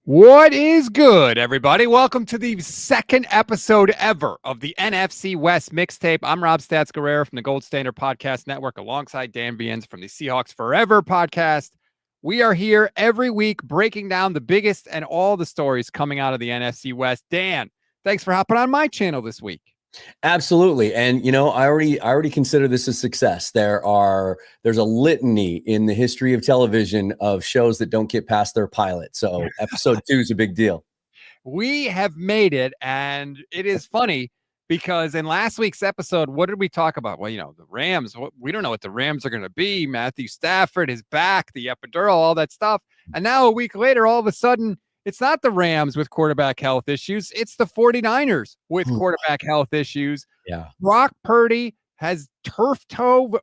What is good, everybody? Welcome to the second episode ever of the NFC West Mixtape. I'm Rob Stats Guerrero from the Gold Standard Podcast Network alongside Dan Viens from the Seahawks Forever podcast. We are here every week breaking down the biggest and all the stories coming out of the NFC West. Dan, thanks for hopping on my channel this week. Absolutely. And, I already consider this a success. There's a litany in the history of television of shows that don't get past their pilot. So episode 2 is a big deal. We have made it, and it is funny because in last week's episode, what did we talk about? Well, the Rams, we don't know what the Rams are going to be. Matthew Stafford, his back, the epidural, all that stuff. And now a week later, all of a sudden, it's not the Rams with quarterback health issues. It's the 49ers with quarterback health issues. Yeah. Brock Purdy has a turf toe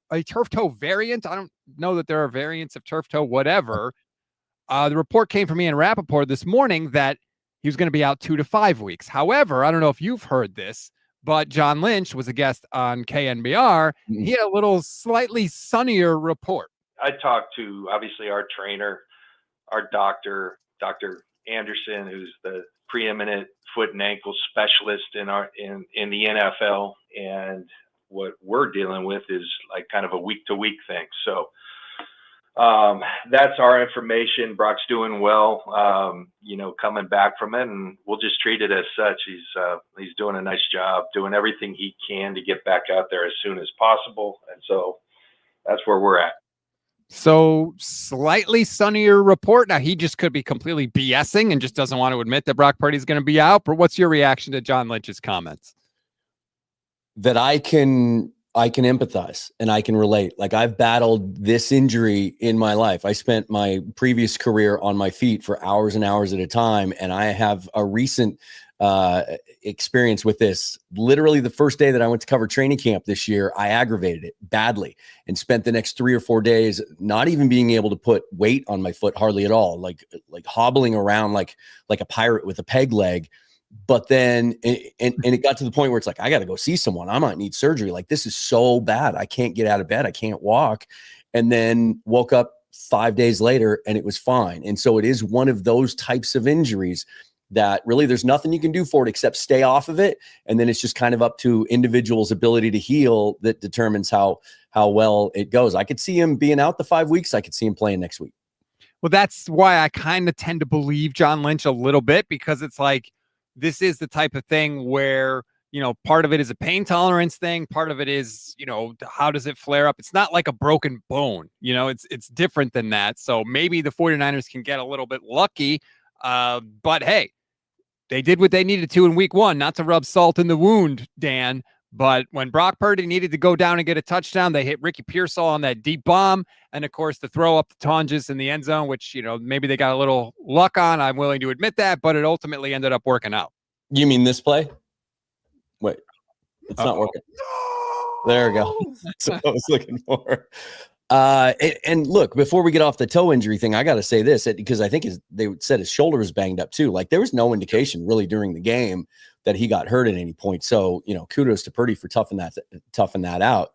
variant. I don't know that there are variants of turf toe, whatever. The report came from Ian Rappaport this morning that he was going to be out 2 to 5 weeks. However, I don't know if you've heard this, but John Lynch was a guest on KNBR. He had a little slightly sunnier report. I talked to, obviously, our trainer, our doctor, Dr. Anderson, who's the preeminent foot and ankle specialist in the NFL, and what we're dealing with is like kind of a week to week thing. So that's our information. Brock's doing well, coming back from it, and we'll just treat it as such. He's doing a nice job, doing everything he can to get back out there as soon as possible, and so that's where we're at. So slightly sunnier report. Now, he just could be completely BSing and just doesn't want to admit that Brock Purdy is going to be out. But what's your reaction to John Lynch's comments? That I can empathize and I can relate. Like, I've battled this injury in my life. I spent my previous career on my feet for hours and hours at a time. And I have a recent experience with this. Literally the first day that I went to cover training camp this year, I aggravated it badly and spent the next 3 or 4 days not even being able to put weight on my foot hardly at all, like hobbling around like a pirate with a peg leg. But then it got to the point where it's like, I got to go see someone. I might need surgery. Like, this is so bad. I can't get out of bed. I can't walk. And then woke up 5 days later and it was fine. And so it is one of those types of injuries that really there's nothing you can do for it except stay off of it. And then it's just kind of up to individuals' ability to heal that determines how well it goes. I could see him being out the 5 weeks. I could see him playing next week. Well, that's why I kind of tend to believe John Lynch a little bit, because it's like, this is the type of thing where, part of it is a pain tolerance thing. Part of it is, how does it flare up? It's not like a broken bone, it's different than that. So maybe the 49ers can get a little bit lucky. But hey, they did what they needed to in week 1, not to rub salt in the wound, Dan. But when Brock Purdy needed to go down and get a touchdown, they hit Ricky Pearsall on that deep bomb. And of course, the throw up the Tonjes in the end zone, which, maybe they got a little luck on. I'm willing to admit that, but it ultimately ended up working out. You mean this play? Wait, it's not working. No! There we go. That's what I was looking for. And look, before we get off the toe injury thing, I got to say this, because I think they said his shoulder was banged up too. Like, there was no indication really during the game that he got hurt at any point. So, kudos to Purdy for toughing that out.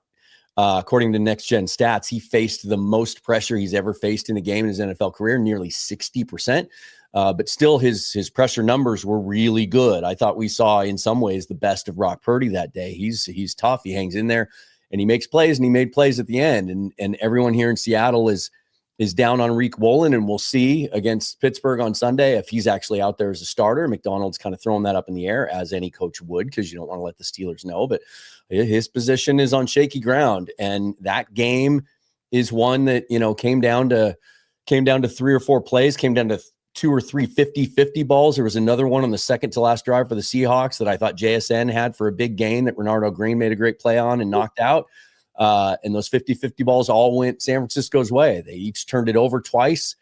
According to Next Gen Stats, he faced the most pressure he's ever faced in a game in his NFL career, nearly 60%. But still, his pressure numbers were really good. I thought we saw, in some ways, the best of Brock Purdy that day. He's tough. He hangs in there, and he makes plays, and he made plays at the end. And everyone here in Seattle is down on Reek Woolen, and we'll see against Pittsburgh on Sunday if he's actually out there as a starter. McDonald's kind of throwing that up in the air, as any coach would, because you don't want to let the Steelers know. But his position is on shaky ground, and that game is one that came down to 3 or 4 plays, came down to 2 or 3 50-50 balls. There was another one on the second to last drive for the Seahawks that I thought JSN had for a big gain that Renardo Green made a great play on and knocked out. And those 50-50 balls all went San Francisco's way. They each turned it over twice.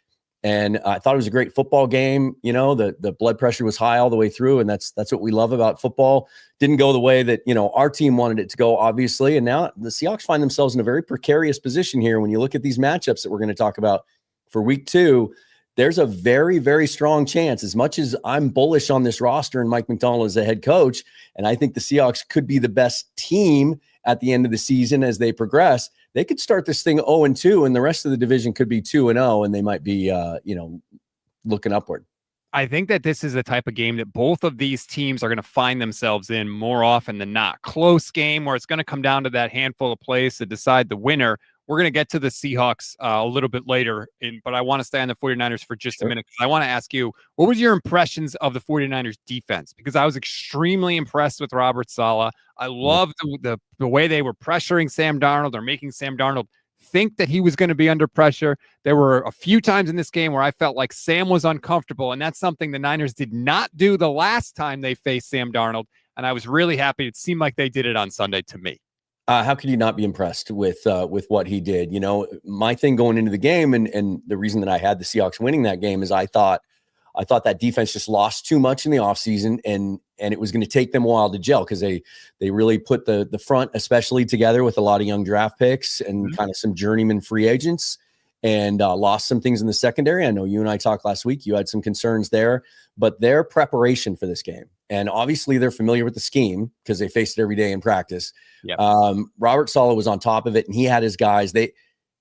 And I thought it was a great football game. The blood pressure was high all the way through. And that's what we love about football. Didn't go the way that, our team wanted it to go, obviously. And now the Seahawks find themselves in a very precarious position here. When you look at these matchups that we're going to talk about for week 2, there's a very, very strong chance, as much as I'm bullish on this roster and Mike McDonald as a head coach, and I think the Seahawks could be the best team at the end of the season as they progress, they could start this thing 0-2, and the rest of the division could be 2-0, and they might be, looking upward. I think that this is the type of game that both of these teams are going to find themselves in more often than not. Close game where it's going to come down to that handful of plays to decide the winner. We're going to get to the Seahawks a little bit later, but I want to stay on the 49ers for just a minute. I want to ask you, what was your impressions of the 49ers defense? Because I was extremely impressed with Robert Saleh. I loved the way they were pressuring Sam Darnold or making Sam Darnold think that he was going to be under pressure. There were a few times in this game where I felt like Sam was uncomfortable, and that's something the Niners did not do the last time they faced Sam Darnold, and I was really happy. It seemed like they did it on Sunday to me. How could you not be impressed with what he did? You know, my thing going into the game, and the reason that I had the Seahawks winning that game is I thought that defense just lost too much in the offseason, and it was going to take them a while to gel because they really put the front especially together with a lot of young draft picks and kind of some journeyman free agents, and lost some things in the secondary. I know you and I talked last week. You had some concerns there, but their preparation for this game, and obviously they're familiar with the scheme because they faced it every day in practice. Yep. Robert Saleh was on top of it, and he had his guys.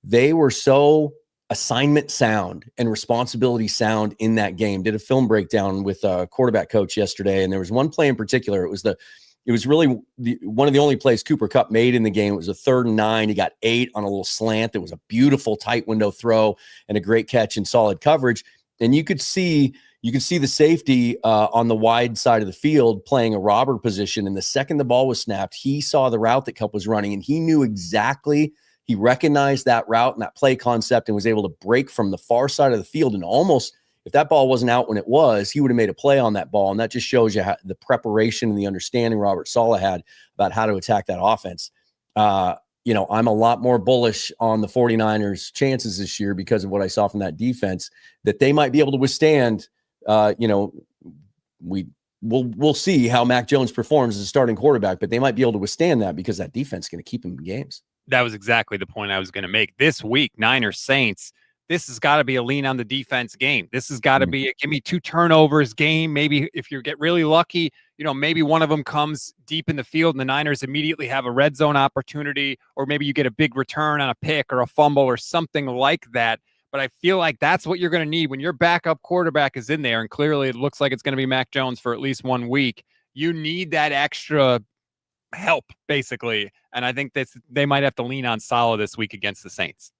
They were so assignment sound and responsibility sound in that game. Did a film breakdown with a quarterback coach yesterday, and there was one play in particular. It was really one of the only plays Cooper Kupp made in the game. It was a 3rd and 9. He got 8 on a little slant. It was a beautiful tight window throw and a great catch and solid coverage. And you could see the safety on the wide side of the field playing a robber position. And the second the ball was snapped, he saw the route that Kupp was running, and he knew exactly. He recognized that route and that play concept and was able to break from the far side of the field. And almost, if that ball wasn't out when it was, he would have made a play on that ball. And that just shows you how the preparation and the understanding Robert Saleh had about how to attack that offense. You know, I'm a lot more bullish on the 49ers' chances this year because of what I saw from that defense, that they might be able to withstand. You know, we'll see how Mac Jones performs as a starting quarterback, but they might be able to withstand that because that defense is going to keep them in games. That was exactly the point I was going to make. This week, Niners Saints, this has got to be a lean on the defense game. This has got to be a give me 2 turnovers game. Maybe if you get really lucky, you know, maybe one of them comes deep in the field and the Niners immediately have a red zone opportunity, or maybe you get a big return on a pick or a fumble or something like that. But I feel like that's what you're going to need when your backup quarterback is in there. And clearly it looks like it's going to be Mac Jones for at least 1 week. You need that extra help, basically. And I think that they might have to lean on Saleh this week against the Saints.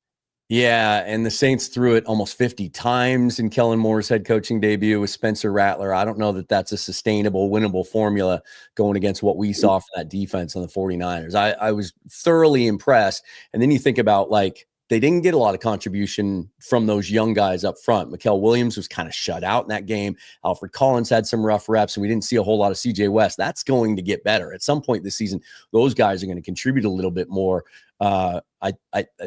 Yeah, and the Saints threw it almost 50 times in Kellen Moore's head coaching debut with Spencer Rattler. I don't know that that's a sustainable, winnable formula going against what we saw from that defense on the 49ers. I was thoroughly impressed. And then you think about, like, they didn't get a lot of contribution from those young guys up front. Mikael Williams was kind of shut out in that game. Alfred Collins had some rough reps, and we didn't see a whole lot of CJ West. That's going to get better. At some point this season, those guys are going to contribute a little bit more. I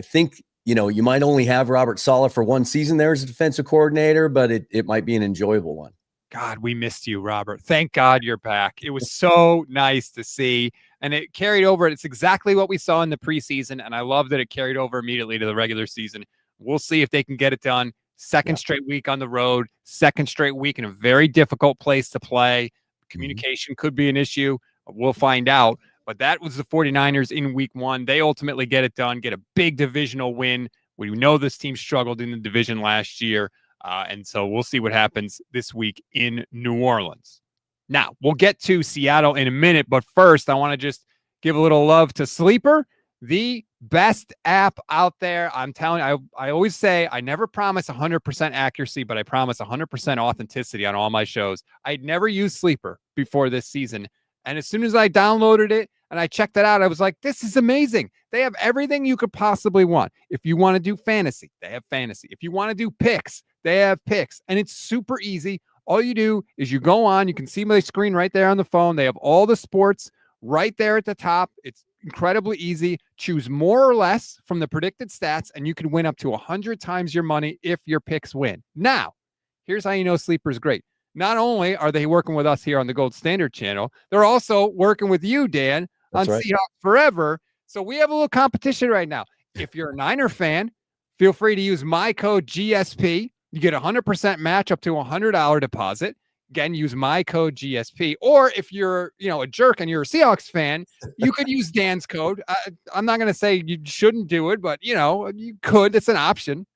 think, you know, you might only have Robert Saleh for 1 season there as a defensive coordinator, but it might be an enjoyable one. God, we missed you, Robert. Thank God you're back. It was so nice to see. And it carried over. It's exactly what we saw in the preseason. And I love that it carried over immediately to the regular season. We'll see if they can get it done. Second straight week on the road, second straight week in a very difficult place to play. Communication could be an issue. We'll find out. But that was the 49ers in week 1. They ultimately get it done, get a big divisional win. We know this team struggled in the division last year. And so we'll see what happens this week in New Orleans. Now, we'll get to Seattle in a minute, but first, I want to just give a little love to Sleeper, the best app out there. I'm telling you, I always say I never promise 100% accuracy, but I promise 100% authenticity on all my shows. I'd never used Sleeper before this season, and as soon as I downloaded it and I checked it out, I was like, this is amazing. They have everything you could possibly want. If you want to do fantasy, they have fantasy. If you want to do picks, they have picks, and it's super easy. All you do is you go on, you can see my screen right there on the phone. They have all the sports right there at the top. It's incredibly easy. Choose more or less from the predicted stats, and you can win up to 100 times your money if your picks win. Now, here's how you know Sleeper is great. Not only are they working with us here on the Gold Standard channel, they're also working with you, Dan, on Seahawks Forever. So we have a little competition right now. If you're a Niner fan, feel free to use my code GSP. You get a 100% match up to $100 deposit. Again, use my code GSP. Or if you're, a jerk and you're a Seahawks fan, you could use Dan's code. I'm not going to say you shouldn't do it, but you could. It's an option.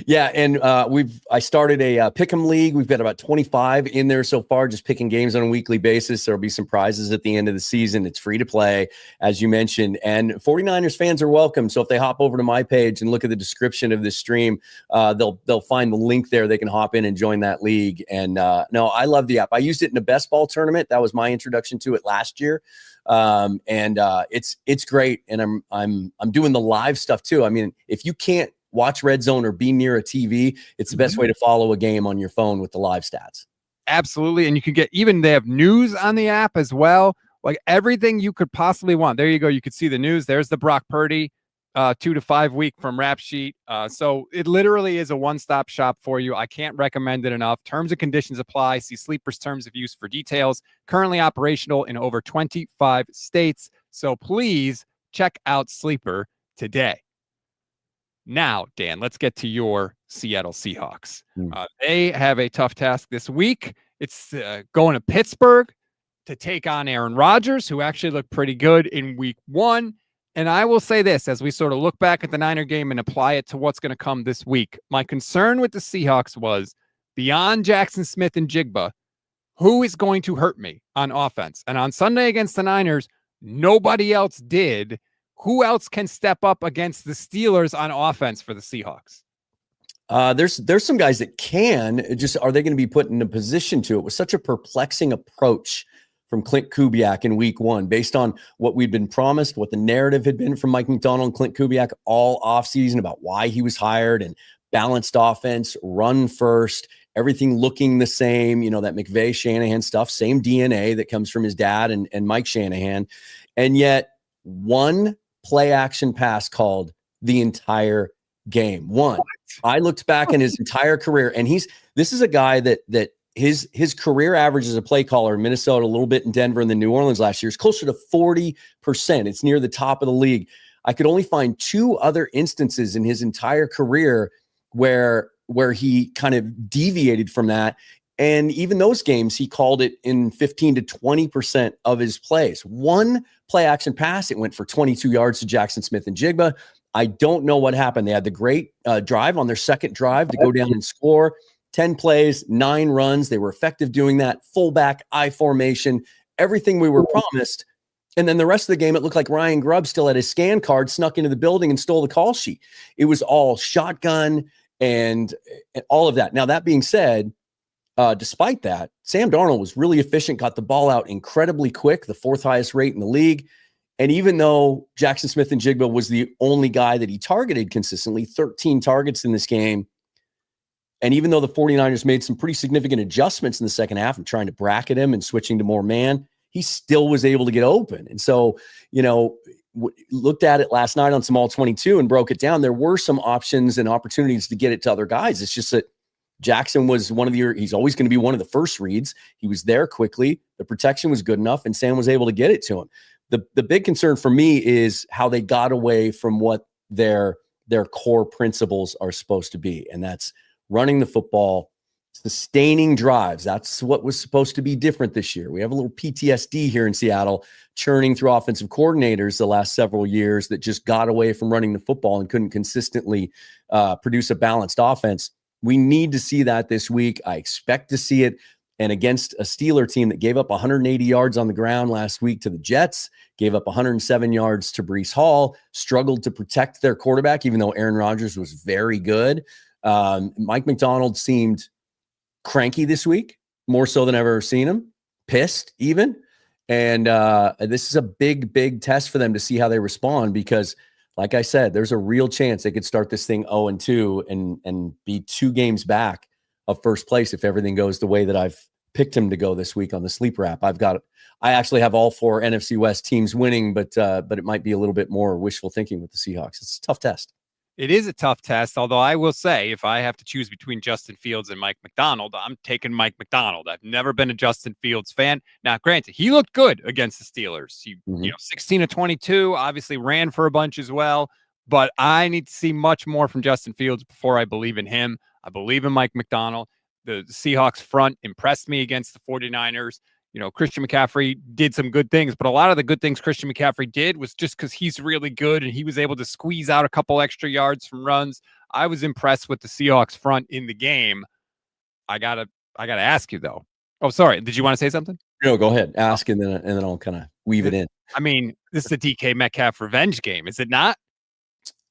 Yeah, and I started a pick'em league. We've got about 25 in there so far, just picking games on a weekly basis. There'll be some prizes at the end of the season. It's free to play, as you mentioned, and 49ers fans are welcome. So if they hop over to my page and look at the description of this stream, they'll find the link there. They can hop in and join that league. And no, I love the app. I used it in a best ball tournament. That was my introduction to it last year. It's great. And I'm doing the live stuff too. I mean, if you can't watch Red Zone or be near a TV, it's the best way to follow a game on your phone with the live stats. Absolutely. And you can they have news on the app as well. Like everything you could possibly want. There you go. You could see the news. There's the Brock Purdy 2 to 5 week from Rap Sheet. So it literally is a one-stop shop for you. I can't recommend it enough. Terms and conditions apply. See Sleeper's terms of use for details. Currently operational in over 25 states. So please check out Sleeper today. Now, Dan, let's get to your Seattle Seahawks. They have a tough task this week. It's going to Pittsburgh to take on Aaron Rodgers, who actually looked pretty good in week 1. And I will say this, as we sort of look back at the Niner game and apply it to what's going to come this week, my concern with the Seahawks was, beyond Jackson Smith and Jigba, who is going to hurt me on offense? And on Sunday against the Niners, nobody else did. Who else can step up against the Steelers on offense for the Seahawks? There's some guys that can. Just are they going to be put in a position to? It was such a perplexing approach from Clint Kubiak in week 1, based on what we'd been promised, what the narrative had been from Mike Macdonald and Clint Kubiak all offseason about why he was hired, and balanced offense, run first, everything looking the same, that McVay Shanahan stuff, same DNA that comes from his dad and Mike Shanahan. And yet one play action pass called the entire game. One. I looked back in his entire career, and this is a guy that his career average as a play caller in Minnesota, a little bit in Denver, and then New Orleans last year is closer to 40%. It's near the top of the league. I could only find 2 other instances in his entire career where he kind of deviated from that. And even those games, he called it in 15 to 20% of his plays. One play action pass, it went for 22 yards to Jackson Smith and Jigba. I don't know what happened. They had the great drive on their second drive to go down and score. 10 plays, 9 runs. They were effective doing that. Fullback, I formation, everything we were promised. And then the rest of the game, it looked like Ryan Grubb still had his scan card, snuck into the building and stole the call sheet. It was all shotgun and all of that. Now, that being said, despite that, Sam Darnold was really efficient, got the ball out incredibly quick, the 4th highest rate in the league. And even though Jackson Smith and Jigba was the only guy that he targeted consistently, 13 targets in this game, and even though the 49ers made some pretty significant adjustments in the second half and trying to bracket him and switching to more man, he still was able to get open. And so, looked at it last night on some All 22 and broke it down. There were some options and opportunities to get it to other guys. It's just that Jackson was he's always going to be one of the first reads. He was there quickly. The protection was good enough, and Sam was able to get it to him. The big concern for me is how they got away from what their core principles are supposed to be. And that's running the football, sustaining drives. That's what was supposed to be different this year. We have a little PTSD here in Seattle, churning through offensive coordinators the last several years that just got away from running the football and couldn't consistently produce a balanced offense. We need to see that this week. I expect to see it. And against a Steeler team that gave up 180 yards on the ground last week to the Jets, gave up 107 yards to Breece Hall, struggled to protect their quarterback, even though Aaron Rodgers was very good. Mike Macdonald seemed cranky this week, more so than I've ever seen him, pissed even. And this is a big, big test for them to see how they respond, because like I said, there's a real chance they could start this thing 0-2 and be 2 games back of first place if everything goes the way that I've picked him to go this week on the Sleeper app. I actually have all 4 NFC West teams winning, but it might be a little bit more wishful thinking with the Seahawks. It's a tough test. It is a tough test, although I will say, if I have to choose between Justin Fields and Mike Macdonald, I'm taking Mike Macdonald. I've never been a Justin Fields fan. Now, granted, he looked good against the Steelers. He, 16 of 22, obviously ran for a bunch as well, but I need to see much more from Justin Fields before I believe in him. I believe in Mike Macdonald. The Seahawks front impressed me against the 49ers. Christian McCaffrey did some good things, but a lot of the good things Christian McCaffrey did was just because he's really good and he was able to squeeze out a couple extra yards from runs. I was impressed with the Seahawks front in the game. I gotta ask you though. Oh, sorry. Did you want to say something? No, go ahead. Ask and then I'll kind of weave it in. I mean, this is a DK Metcalf revenge game, is it not?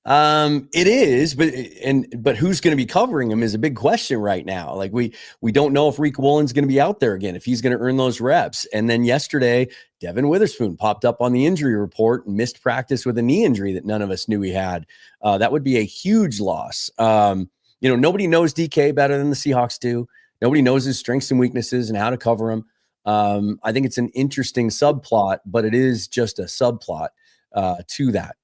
It is, but who's going to be covering him is a big question right now. Like we don't know if Reek Woolen's going to be out there again, if he's going to earn those reps. And then yesterday, Devin Witherspoon popped up on the injury report and missed practice with a knee injury that none of us knew he had. That would be a huge loss. Nobody knows DK better than the Seahawks do. Nobody knows his strengths and weaknesses and how to cover him. I think it's an interesting subplot, but it is just a subplot to that.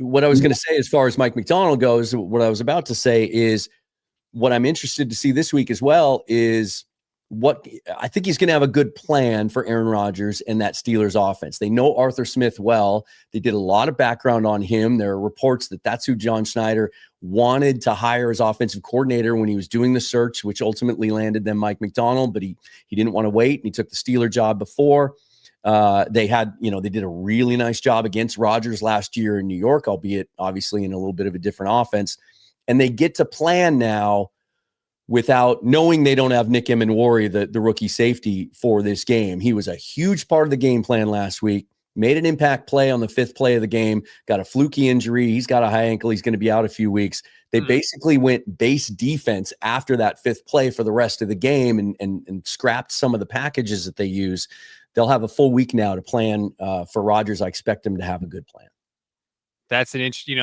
What I was going to say as far as Mike Macdonald goes, what I was about to say is what I'm interested to see this week as well is what I think he's going to have a good plan for Aaron Rodgers and that Steelers offense. They know Arthur Smith well. They did a lot of background on him. There are reports that that's who John Schneider wanted to hire as offensive coordinator when he was doing the search, which ultimately landed them Mike Macdonald, but he didn't want to wait and he took the Steeler job before. They did a really nice job against Rodgers last year in New York, albeit obviously in a little bit of a different offense. And they get to plan now without knowing they don't have Nick Emenwari, the rookie safety for this game. He was a huge part of the game plan last week, made an impact play on the 5th play of the game, got a fluky injury. He's got a high ankle. He's going to be out a few weeks. They basically went base defense after that 5th play for the rest of the game and scrapped some of the packages that they use. They'll have a full week now to plan for Rodgers. I expect them to have a good plan. That's an interesting,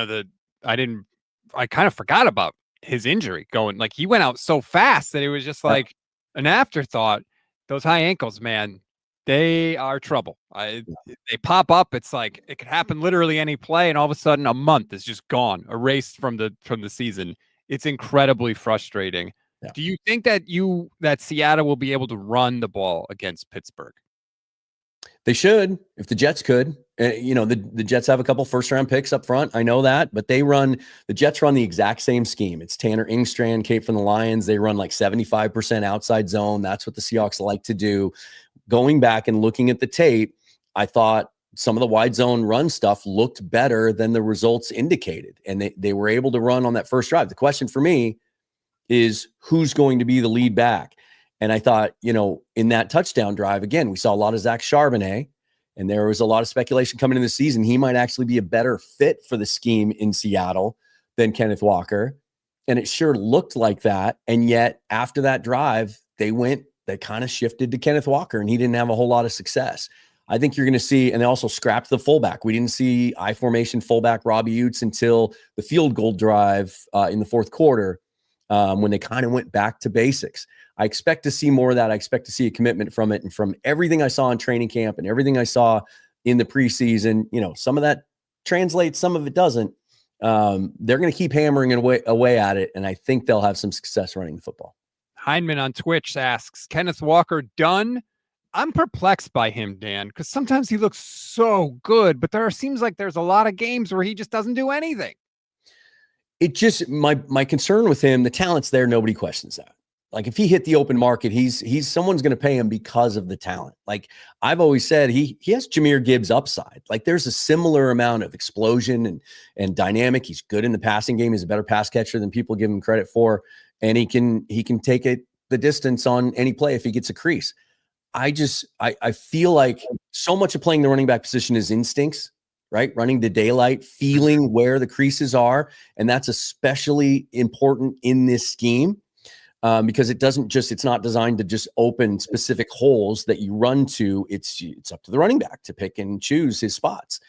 I kind of forgot about his injury going, like he went out so fast that it was just like an afterthought. Those high ankles, man, they are trouble. They pop up. It's like it could happen literally any play, and all of a sudden a month is just gone, erased from the season. It's incredibly frustrating. Yeah. Do you think that Seattle will be able to run the ball against Pittsburgh? They should, if the Jets could. The Jets have a couple first-round picks up front. I know that, but the Jets run the exact same scheme. It's Tanner Ingstrand, Kate from the Lions. They run like 75% outside zone. That's what the Seahawks like to do. Going back and looking at the tape, I thought some of the wide zone run stuff looked better than the results indicated, and they were able to run on that first drive. The question for me is who's going to be the lead back? And I thought, in that touchdown drive, again, we saw a lot of Zach Charbonnet, and there was a lot of speculation coming into the season. He might actually be a better fit for the scheme in Seattle than Kenneth Walker. And it sure looked like that. And yet after that drive, they kind of shifted to Kenneth Walker, and he didn't have a whole lot of success. I think you're going to see, and they also scrapped the fullback. We didn't see I formation fullback Robbie Utes until the field goal drive in the fourth quarter when they kind of went back to basics. I expect to see more of that. I expect to see a commitment from it. And from everything I saw in training camp and everything I saw in the preseason, some of that translates, some of it doesn't. They're going to keep hammering away at it. And I think they'll have some success running the football. Heineman on Twitch asks, Kenneth Walker done? I'm perplexed by him, Dan, because sometimes he looks so good, but seems like there's a lot of games where he just doesn't do anything. It just, my concern with him, the talent's there. Nobody questions that. Like if he hit the open market, he's someone's going to pay him because of the talent. Like I've always said, he has Jahmyr Gibbs upside. Like there's a similar amount of explosion and dynamic. He's good in the passing game. He's a better pass catcher than people give him credit for. And he can take it the distance on any play if he gets a crease. I feel like so much of playing the running back position is instincts, right? Running to daylight, feeling where the creases are. And that's especially important in this scheme. Because it's not designed to just open specific holes that you run to. It's up to the running back to pick and choose his spots.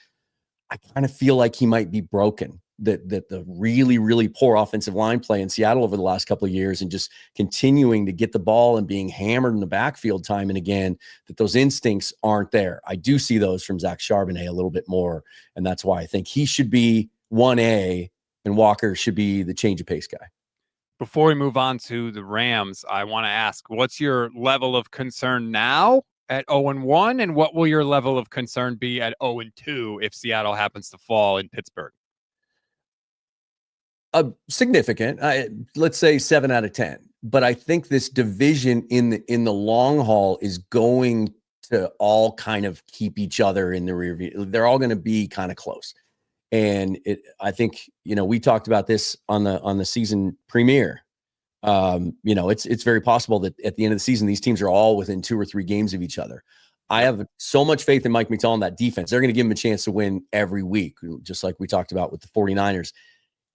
I kind of feel like he might be broken. That the really, really poor offensive line play in Seattle over the last couple of years and just continuing to get the ball and being hammered in the backfield time and again, that those instincts aren't there. I do see those from Zach Charbonnet a little bit more. And that's why I think he should be 1A and Walker should be the change of pace guy. Before we move on to the Rams, I want to ask, what's your level of concern now at 0-1, and what will your level of concern be at 0-2 if Seattle happens to fall in Pittsburgh? Significant. Let's say 7 out of 10. But I think this division in the long haul is going to all kind of keep each other in the rear view. They're all going to be kind of close. And I think, we talked about this on the season premiere. It's very possible that at the end of the season, these teams are all within 2 or 3 games of each other. I have so much faith in Mike McDonald and that defense. They're going to give him a chance to win every week, just like we talked about with the 49ers,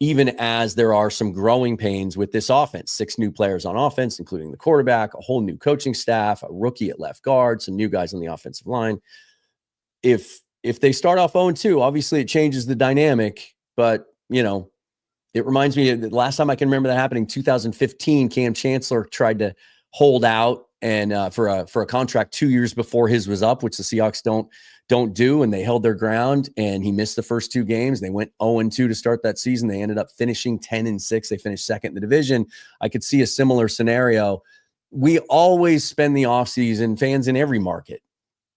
even as there are some growing pains with this offense. 6 new players on offense, including the quarterback, a whole new coaching staff, a rookie at left guard, some new guys on the offensive line. If they start off 0-2, obviously it changes the dynamic, but it reminds me of the last time I can remember that happening, 2015, Cam Chancellor tried to hold out and for a contract 2 years before his was up, which the Seahawks don't do, and they held their ground, and he missed the first 2 games. They went 0-2 to start that season. They ended up finishing 10-6. They finished second in the division. I could see a similar scenario. We always spend the offseason, fans in every market,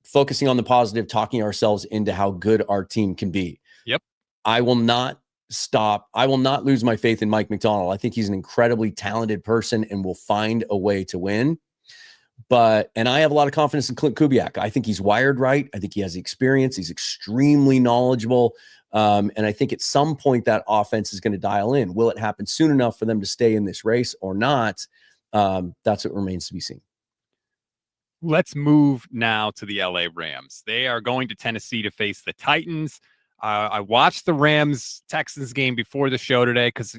focusing on the positive, talking ourselves into how good our team can be. Yep. I will not stop. I will not lose my faith in Mike McDonald. I think he's an incredibly talented person and will find a way to win. And I have a lot of confidence in Clint Kubiak. I think he's wired right. I think he has the experience. He's extremely knowledgeable. And I think at some point that offense is going to dial in. Will it happen soon enough for them to stay in this race or not? That's what remains to be seen. Let's move now to the LA Rams. They are going to Tennessee to face the Titans. I watched the Rams-Texans game before the show today because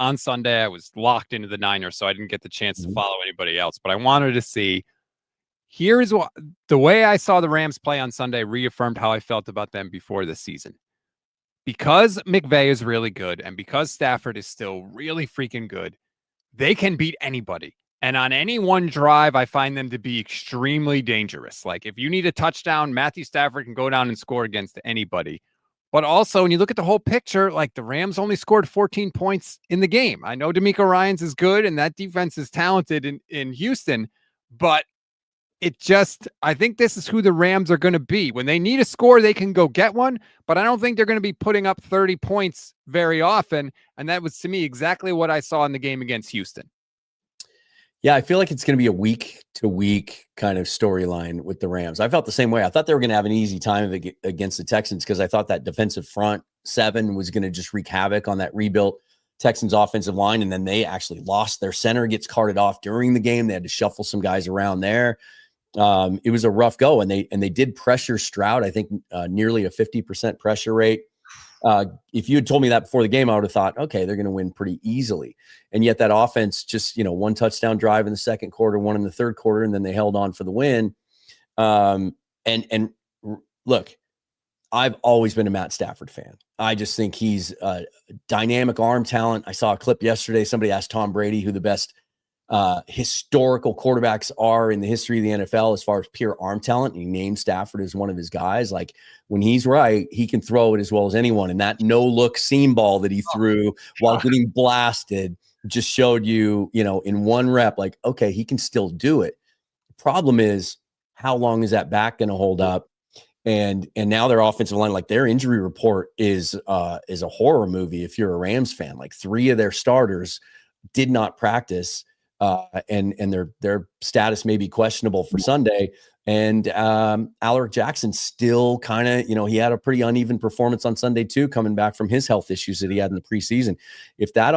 on Sunday I was locked into the Niners, so I didn't get the chance to follow anybody else. But I wanted to see. Here's what the way I saw the Rams play on Sunday reaffirmed how I felt about them before the season. Because McVay is really good and because Stafford is still really freaking good, they can beat anybody. And on any one drive, I find them to be extremely dangerous. Like if you need a touchdown, Matthew Stafford can go down and score against anybody. But also, when you look at the whole picture, like the Rams only scored 14 points in the game. I know DeMeco Ryans is good and that defense is talented in Houston, but I think this is who the Rams are going to be. When they need a score, they can go get one, but I don't think they're going to be putting up 30 points very often. And that was, to me, exactly what I saw in the game against Houston. Yeah, I feel like it's going to be a week-to-week kind of storyline with the Rams. I felt the same way. I thought they were going to have an easy time against the Texans because I thought that defensive front 7 was going to just wreak havoc on that rebuilt Texans offensive line, and then they actually lost their center, gets carted off during the game. They had to shuffle some guys around there. It was a rough go, and they did pressure Stroud, I think nearly a 50% pressure rate. If you had told me that before the game, I would have thought, okay, they're going to win pretty easily. And yet that offense just, 1 touchdown drive in the second quarter, 1 in the third quarter, and then they held on for the win. And look, I've always been a Matt Stafford fan. I just think he's a dynamic arm talent. I saw a clip yesterday. Somebody asked Tom Brady who the best historical quarterbacks are in the history of the NFL as far as pure arm talent. And he named Stafford as one of his guys. Like when he's right, he can throw it as well as anyone. And that no-look seam ball that he threw while getting blasted just showed you, in one rep, like, okay, he can still do it. The problem is, how long is that back going to hold up? And now their offensive line, like their injury report is a horror movie. If you're a Rams fan, like 3 of their starters did not practice. And their status may be questionable for Sunday. And Alaric Jackson still kind of, he had a pretty uneven performance on Sunday too, coming back from his health issues that he had in the preseason. If that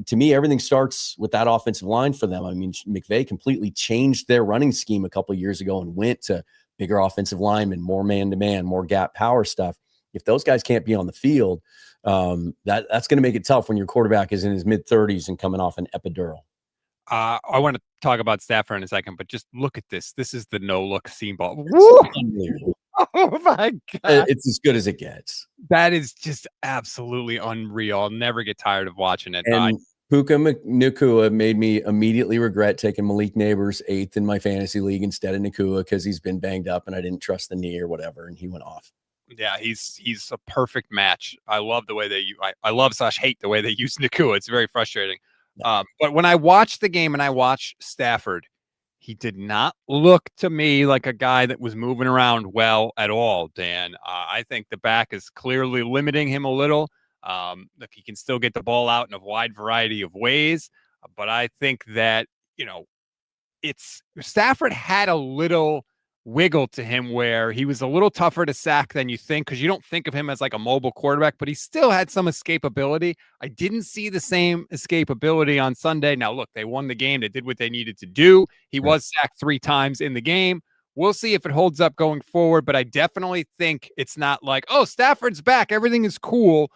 to me, everything starts with that offensive line for them. I mean, McVay completely changed their running scheme a couple of years ago and went to bigger offensive linemen, more man-to-man, more gap power stuff. If those guys can't be on the field, that's going to make it tough when your quarterback is in his mid-30s and coming off an epidural. I want to talk about Stafford in a second, but just look at this. This is the no-look seam ball. Oh, my God. It's as good as it gets. That is just absolutely unreal. I'll never get tired of watching it. And Puka Nacua made me immediately regret taking Malik Neighbors 8th in my fantasy league instead of Nacua because he's been banged up and I didn't trust the knee or whatever, and he went off. Yeah, he's a perfect match. I love the way I love/hate the way they use Nacua. It's very frustrating. But when I watched the game and I watched Stafford, he did not look to me like a guy that was moving around well at all, Dan. I think the back is clearly limiting him a little. Look, he can still get the ball out in a wide variety of ways, but I think that, it's Stafford had a little wiggle to him where he was a little tougher to sack than you think, because you don't think of him as like a mobile quarterback, but he still had some escapability. I didn't see the same escapability on Sunday. Now, look, they won the game. They did what they needed to do. He was sacked 3 times in the game. We'll see if it holds up going forward, but I definitely think it's not like, oh, Stafford's back, everything is cool.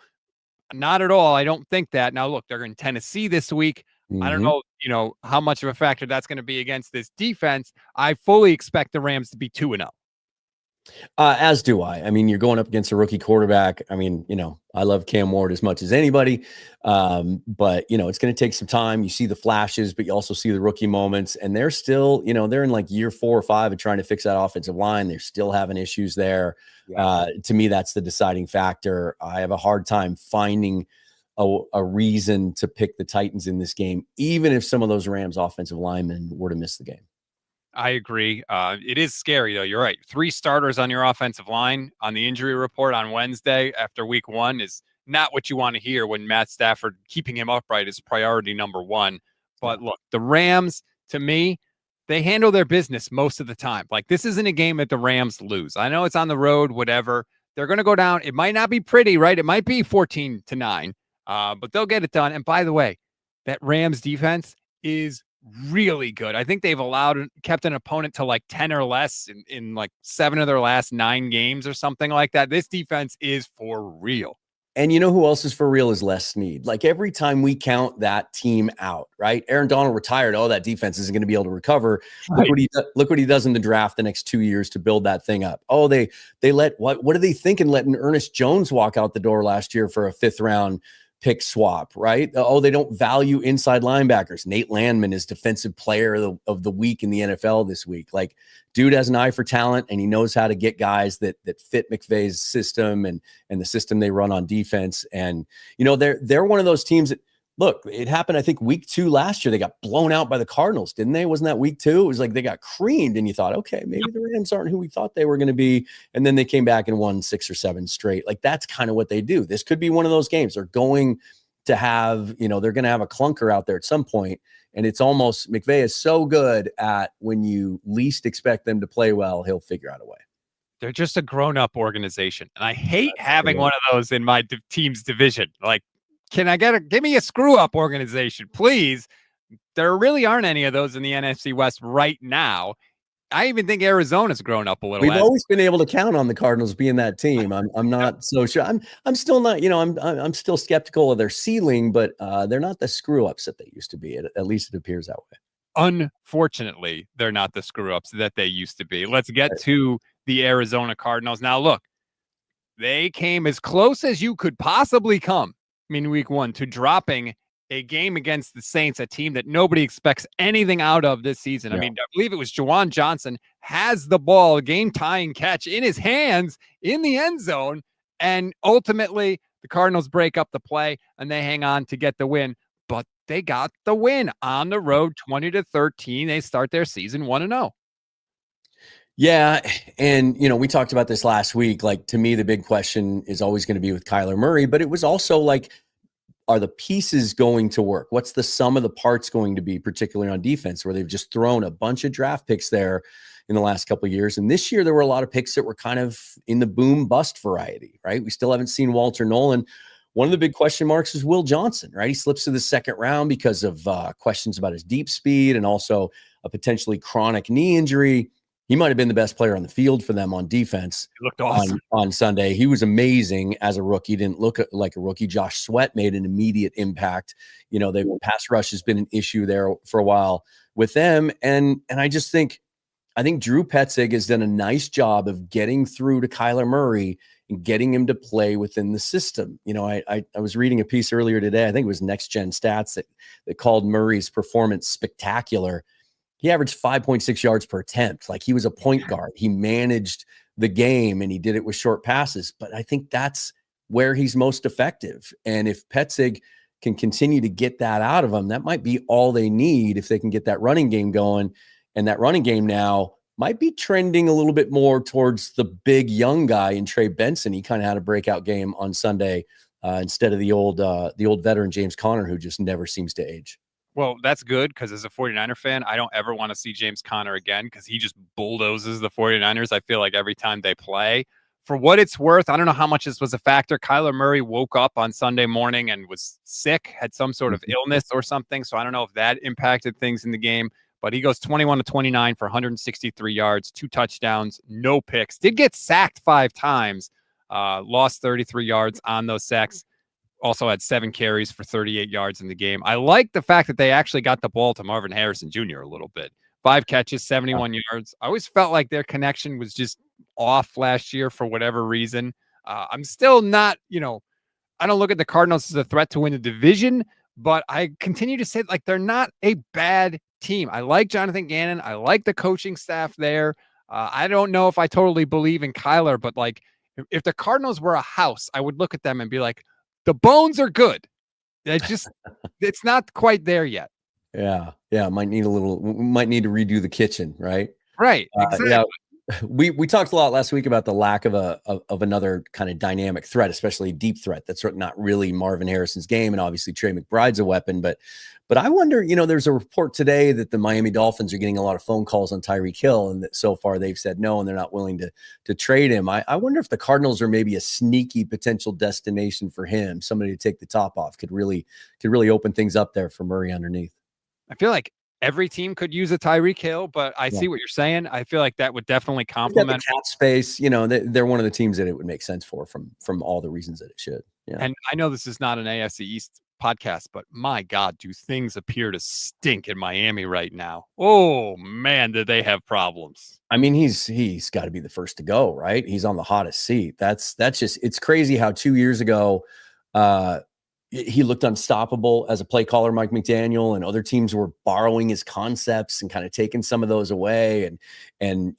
Not at all. I don't think that. Now, look, they're in Tennessee this week. I don't know, how much of a factor that's going to be against this defense. I fully expect the Rams to be 2-0. As do I. I mean, you're going up against a rookie quarterback. I mean, I love Cam Ward as much as anybody. But, it's going to take some time. You see the flashes, but you also see the rookie moments. And they're still, they're in like year 4 or 5 of trying to fix that offensive line. They're still having issues there. Yeah. To me, that's the deciding factor. I have a hard time finding a reason to pick the Titans in this game, even if some of those Rams offensive linemen were to miss the game. I agree. It is scary, though. You're right. 3 starters on your offensive line on the injury report on Wednesday after week 1 is not what you want to hear when Matt Stafford keeping him upright is priority number 1. But look, the Rams, to me, they handle their business most of the time. Like, this isn't a game that the Rams lose. I know it's on the road, whatever. They're going to go down. It might not be pretty, right? It might be 14-9, but they'll get it done. And by the way, that Rams defense is really good. I think they've kept an opponent to like 10 or less in like 7 of their last 9 games or something like that. This defense is for real. And you know who else is for real is Les Snead. Like, every time we count that team out, right? Aaron Donald retired. Oh, that defense isn't going to be able to recover. Right. Look what he does in the draft the next 2 years to build that thing up. Oh, they let what are they thinking? Letting Ernest Jones walk out the door last year for a 5th round pick swap, right? Oh, they don't value inside linebackers. Nate Landman is defensive player of the week in the NFL this week. Like, dude has an eye for talent, and he knows how to get guys that fit McVay's system and the system they run on defense. And, they're one of those teams that, look, it happened, I think, week 2 last year. They got blown out by the Cardinals, didn't they? Wasn't that week 2? It was like they got creamed, and you thought, okay, maybe the Rams aren't who we thought they were going to be. And then they came back and won 6 or 7 straight. Like, that's kind of what they do. This could be one of those games. They're going to have, they're going to have a clunker out there at some point. And it's almost, McVay is so good at when you least expect them to play well, he'll figure out a way. They're just a grown-up organization. And I hate having one of those in my team's division. Like, can I give me a screw-up organization, please? There really aren't any of those in the NFC West right now. I even think Arizona's grown up a little. We've always been able to count on the Cardinals being that team. I'm not so sure. I'm still not, I'm still skeptical of their ceiling, but they're not the screw-ups that they used to be. At least it appears that way. Unfortunately, they're not the screw-ups that they used to be. Let's get to the Arizona Cardinals. Now, look, they came as close as you could possibly come in week 1 to dropping a game against the Saints, a team that nobody expects anything out of this season. Yeah. I mean, I believe it was Juwan Johnson has the ball, game-tying catch in his hands in the end zone, and ultimately the Cardinals break up the play and they hang on to get the win. But they got the win on the road, 20-13. They start their season 1-0. Yeah. And, we talked about this last week. Like, to me, the big question is always going to be with Kyler Murray, but it was also like, are the pieces going to work? What's the sum of the parts going to be, particularly on defense, where they've just thrown a bunch of draft picks there in the last couple of years. And this year there were a lot of picks that were kind of in the boom bust variety, right? We still haven't seen Walter Nolan. One of the big question marks is Will Johnson, right? He slips to the 2nd round because of questions about his deep speed and also a potentially chronic knee injury. He might have been the best player on the field for them on defense. He looked awesome on Sunday. He was amazing as a rookie. Didn't look like a rookie. Josh Sweat made an immediate impact. The pass rush has been an issue there for a while with them. And I think Drew Petzig has done a nice job of getting through to Kyler Murray and getting him to play within the system. I was reading a piece earlier today. I think it was Next Gen Stats that called Murray's performance spectacular. He averaged 5.6 yards per attempt. Like, he was a point guard. He managed the game and he did it with short passes. But I think that's where he's most effective. And if Petzig can continue to get that out of him, that might be all they need if they can get that running game going. And that running game now might be trending a little bit more towards the big young guy in Trey Benson. He kind of had a breakout game on Sunday instead of the old veteran James Conner, who just never seems to age. Well, that's good because as a 49er fan, I don't ever want to see James Conner again because he just bulldozes the 49ers. I feel like every time they play. For what it's worth, I don't know how much this was a factor. Kyler Murray woke up on Sunday morning and was sick, had some sort of illness or something. So I don't know if that impacted things in the game. But he goes 21-29 for 163 yards, 2 touchdowns, no picks. Did get sacked 5 times, lost 33 yards on those sacks. Also had 7 carries for 38 yards in the game. I like the fact that they actually got the ball to Marvin Harrison Jr. a little bit. 5 catches, 71 yards. I always felt like their connection was just off last year for whatever reason. I'm still not, I don't look at the Cardinals as a threat to win the division, but I continue to say like they're not a bad team. I like Jonathan Gannon. I like the coaching staff there. I don't know if I totally believe in Kyler, but like if the Cardinals were a house, I would look at them and be like, the bones are good. It's not quite there yet. Yeah. Might need to redo the kitchen, right? Right. Exactly. We talked a lot last week about the lack of another kind of dynamic threat, especially a deep threat. That's not really Marvin Harrison's game, and obviously Trey McBride's a weapon. But I wonder, there's a report today that the Miami Dolphins are getting a lot of phone calls on Tyreek Hill, and that so far they've said no, and they're not willing to trade him. I wonder if the Cardinals are maybe a sneaky potential destination for him. Somebody to take the top off could really open things up there for Murray underneath. I feel like every team could use a Tyreek Hill, but I see what you're saying. I feel like that would definitely complement cap space. They're one of the teams that it would make sense for from all the reasons that it should. Yeah. And I know this is not an AFC East podcast, but my God, do things appear to stink in Miami right now? Oh man, do they have problems? I mean, he's got to be the first to go, right? He's on the hottest seat. That's just, it's crazy how 2 years ago, he looked unstoppable as a play caller, Mike McDaniel, and other teams were borrowing his concepts and kind of taking some of those away. And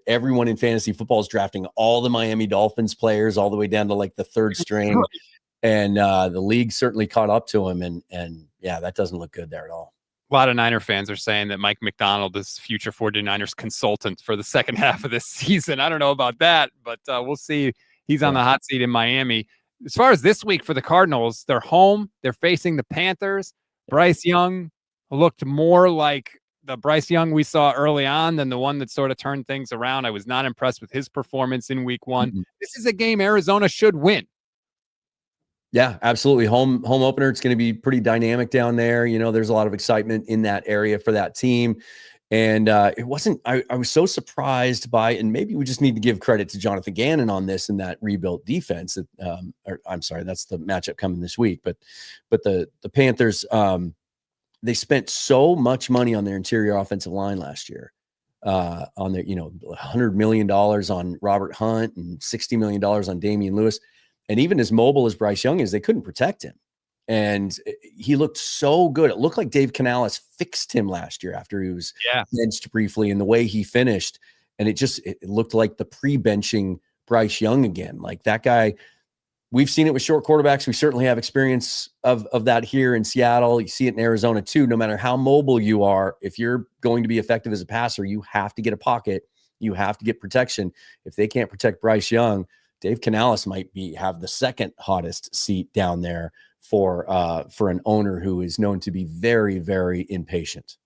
everyone in fantasy football is drafting all the Miami Dolphins players all the way down to like the 3rd string. And the league certainly caught up to him. And yeah, that doesn't look good there at all. A lot of Niner fans are saying that Mike McDonald is future 49ers consultant for the second half of this season. I don't know about that, but we'll see. He's on the hot seat in Miami. As far as this week for the Cardinals, they're home. They're facing the Panthers. Bryce Young looked more like the Bryce Young we saw early on than the one that sort of turned things around. I was not impressed with his performance in week 1. Mm-hmm. This is a game Arizona should win. Yeah, absolutely. Home opener. It's going to be pretty dynamic down there. There's a lot of excitement in that area for that team. And it wasn't, I was so surprised by, and maybe we just need to give credit to Jonathan Gannon on this and that rebuilt defense. I'm sorry, that's the matchup coming this week. But the Panthers, they spent so much money on their interior offensive line last year, on their, $100 million on Robert Hunt and $60 million on Damian Lewis. And even as mobile as Bryce Young is, they couldn't protect him. And he looked so good. It looked like Dave Canales fixed him last year after he was benched briefly, and the way he finished. And it looked like the pre-benching Bryce Young again. Like that guy, we've seen it with short quarterbacks. We certainly have experience of that here in Seattle. You see it in Arizona too. No matter how mobile you are, if you're going to be effective as a passer, you have to get a pocket. You have to get protection. If they can't protect Bryce Young, Dave Canales might have the second hottest seat down there for an owner who is known to be very, very impatient.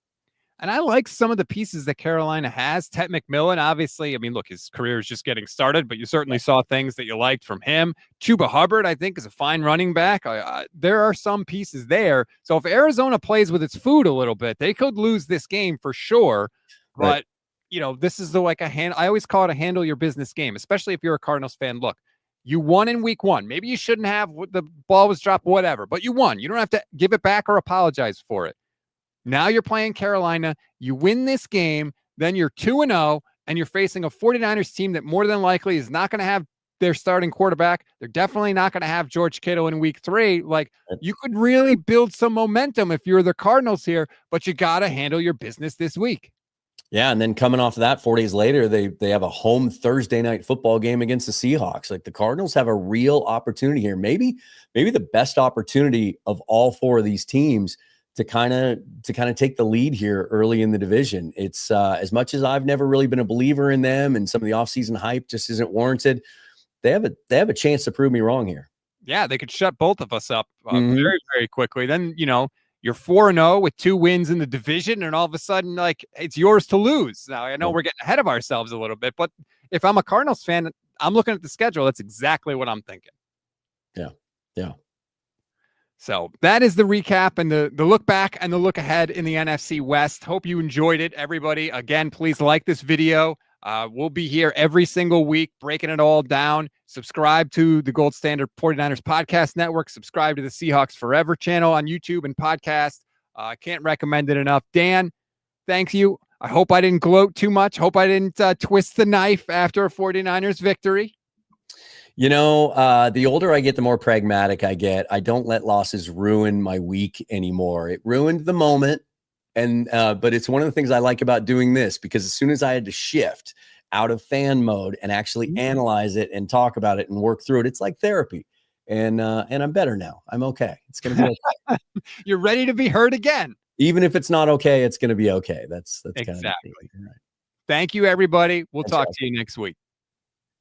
And I like some of the pieces that Carolina has. Ted McMillan, obviously, I mean, look, his career is just getting started, but you certainly saw things that you liked from him. Chuba Hubbard, I think, is a fine running back. There are some pieces there. So if Arizona plays with its food a little bit, they could lose this game for sure. But, this is I always call it a handle your business game, especially if you're a Cardinals fan. Look, you won in week 1. Maybe you shouldn't have. The ball was dropped, whatever, but you won. You don't have to give it back or apologize for it. Now you're playing Carolina. You win this game, then you're 2-0, and you're facing a 49ers team that more than likely is not going to have their starting quarterback. They're definitely not going to have George Kittle in week 3. Like, you could really build some momentum if you're the Cardinals here, but you got to handle your business this week. Yeah, and then coming off of that, 4 days later, they have a home Thursday night football game against the Seahawks. Like, the Cardinals have a real opportunity here. Maybe the best opportunity of all 4 of these teams to kind of take the lead here early in the division. It's as much as I've never really been a believer in them, and some of the offseason hype just isn't warranted. They have a chance to prove me wrong here. Yeah, they could shut both of us up Mhm. very, very quickly. Then, you're 4-0 with 2 wins in the division, and all of a sudden, like, it's yours to lose. Now, I know Yeah. we're getting ahead of ourselves a little bit, but if I'm a Cardinals fan, I'm looking at the schedule. That's exactly what I'm thinking. Yeah. Yeah. So that is the recap and the look back and the look ahead in the NFC West. Hope you enjoyed it, everybody. Again, please like this video. We'll be here every single week, breaking it all down. Subscribe to the Gold Standard 49ers Podcast Network. Subscribe to the Seahawks Forever channel on YouTube and podcast. I can't recommend it enough. Dan, thank you. I hope I didn't gloat too much. Hope I didn't twist the knife after a 49ers victory. The older I get, the more pragmatic I get. I don't let losses ruin my week anymore. It ruined the moment. But it's one of the things I like about doing this, because as soon as I had to shift out of fan mode and actually analyze it and talk about it and work through it, it's like therapy. And I'm better now. I'm okay. It's going to be okay. You're ready to be heard again. Even if it's not okay, it's going to be okay. That's exactly. Kind of right. Thank you, everybody. We'll Thanks, talk guys. to you next week.